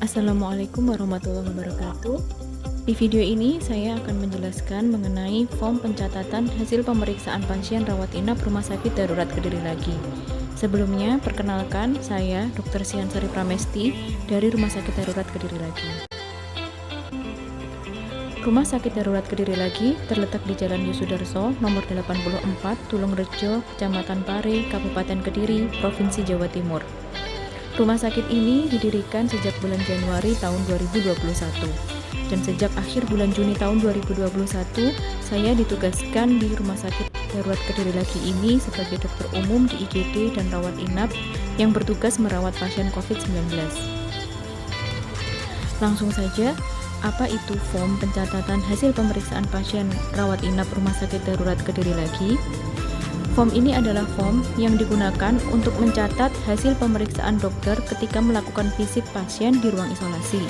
Assalamualaikum warahmatullahi wabarakatuh. Di video ini saya akan menjelaskan mengenai form pencatatan hasil pemeriksaan pasien rawat inap Rumah Sakit Darurat Kediri Lagi. Sebelumnya, perkenalkan saya Dr. Siansari Pramesti dari Rumah Sakit Darurat Kediri Lagi. Rumah Sakit Darurat Kediri Lagi terletak di Jalan Yosudarso, nomor 84, Tulungrejo, Kecamatan Pare, Kabupaten Kediri, Provinsi Jawa Timur. Rumah sakit ini didirikan sejak bulan Januari tahun 2021 dan sejak akhir bulan Juni tahun 2021 saya ditugaskan di Rumah Sakit Darurat Kediri Lagi ini sebagai dokter umum di IGD dan rawat inap yang bertugas merawat pasien COVID-19. Langsung saja, apa itu form pencatatan hasil pemeriksaan pasien rawat inap Rumah Sakit Darurat Kediri Lagi? Form ini adalah form yang digunakan untuk mencatat hasil pemeriksaan dokter ketika melakukan visit pasien di ruang isolasi.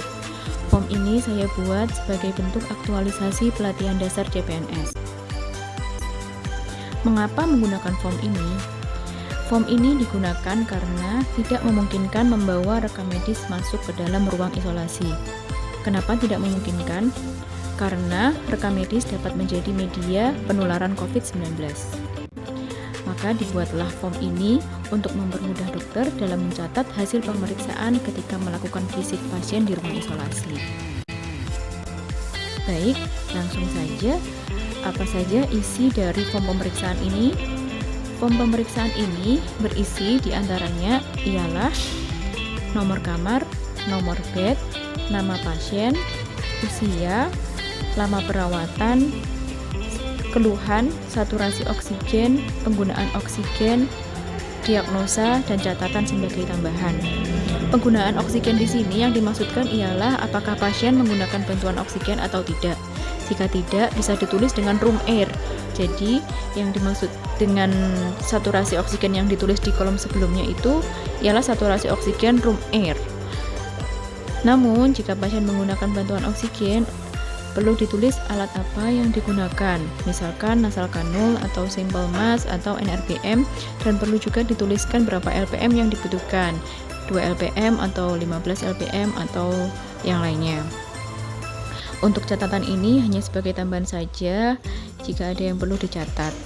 Form ini saya buat sebagai bentuk aktualisasi pelatihan dasar CPNS. Mengapa menggunakan form ini? Form ini digunakan karena tidak memungkinkan membawa rekam medis masuk ke dalam ruang isolasi. Kenapa tidak memungkinkan? Karena rekam medis dapat menjadi media penularan COVID-19. Maka dibuatlah form ini untuk mempermudah dokter dalam mencatat hasil pemeriksaan ketika melakukan visit pasien di ruang isolasi. Baik, langsung saja. Apa saja isi dari form pemeriksaan ini? Form pemeriksaan ini berisi diantaranya ialah nomor kamar, nomor bed, nama pasien, usia, lama perawatan, keluhan, saturasi oksigen, penggunaan oksigen, diagnosa, dan catatan sebagai tambahan. Penggunaan oksigen di sini yang dimaksudkan ialah apakah pasien menggunakan bantuan oksigen atau tidak. Jika tidak, bisa ditulis dengan room air. Jadi, yang dimaksud dengan saturasi oksigen yang ditulis di kolom sebelumnya itu ialah saturasi oksigen room air. Namun, jika pasien menggunakan bantuan oksigen, perlu ditulis alat apa yang digunakan, misalkan nasal kanul atau simple mask atau NRBM, dan perlu juga dituliskan berapa LPM yang dibutuhkan, 2 LPM atau 15 LPM atau yang lainnya. Untuk catatan ini hanya sebagai tambahan saja jika ada yang perlu dicatat.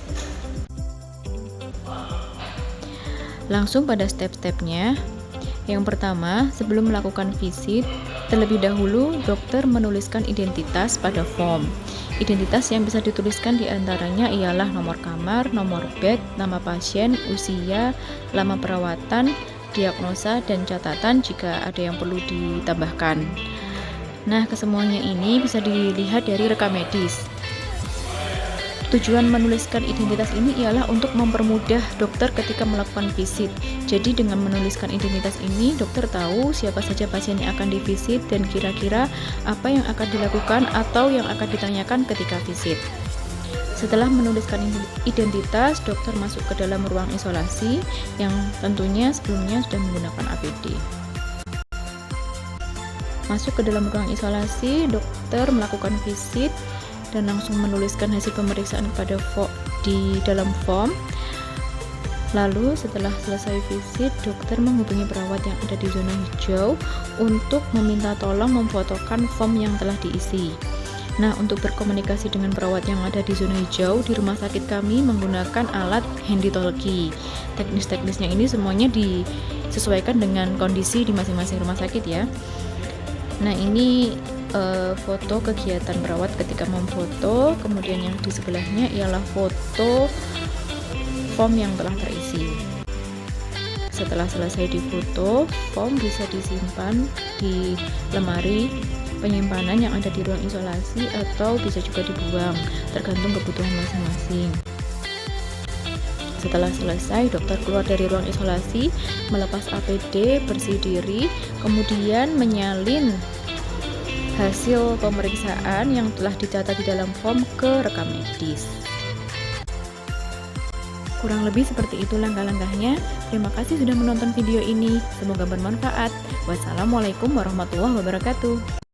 Langsung pada step-stepnya. Yang pertama, sebelum melakukan visit, terlebih dahulu dokter menuliskan identitas pada form. Identitas yang bisa dituliskan diantaranya ialah nomor kamar, nomor bed, nama pasien, usia, lama perawatan, diagnosa, dan catatan jika ada yang perlu ditambahkan. Nah, kesemuanya ini bisa dilihat dari rekam medis. Tujuan menuliskan identitas ini ialah untuk mempermudah dokter ketika melakukan visit. Jadi dengan menuliskan identitas ini, dokter tahu siapa saja pasien yang akan divisit dan kira-kira apa yang akan dilakukan atau yang akan ditanyakan ketika visit. Setelah menuliskan identitas, dokter masuk ke dalam ruang isolasi yang tentunya sebelumnya sudah menggunakan APD. Masuk ke dalam ruang isolasi, dokter melakukan visit dan langsung menuliskan hasil pemeriksaan di dalam form. Lalu setelah selesai visit, dokter menghubungi perawat yang ada di zona hijau untuk meminta tolong memfotokan form yang telah diisi. Nah, untuk berkomunikasi dengan perawat yang ada di zona hijau, di rumah sakit kami menggunakan alat handy talkie. Teknis-teknisnya ini semuanya disesuaikan dengan kondisi di masing-masing rumah sakit ya. Nah, ini foto kegiatan perawat ketika memfoto, kemudian yang di sebelahnya ialah foto form yang telah terisi. Setelah selesai difoto, form bisa disimpan di lemari penyimpanan yang ada di ruang isolasi atau bisa juga dibuang, tergantung kebutuhan masing-masing. Setelah selesai, dokter keluar dari ruang isolasi, melepas APD, bersih diri, kemudian menyalin hasil pemeriksaan yang telah dicatat di dalam form ke rekam medis. Kurang lebih seperti itu langkah-langkahnya. Terima kasih sudah menonton video ini. Semoga bermanfaat. Wassalamualaikum warahmatullahi wabarakatuh.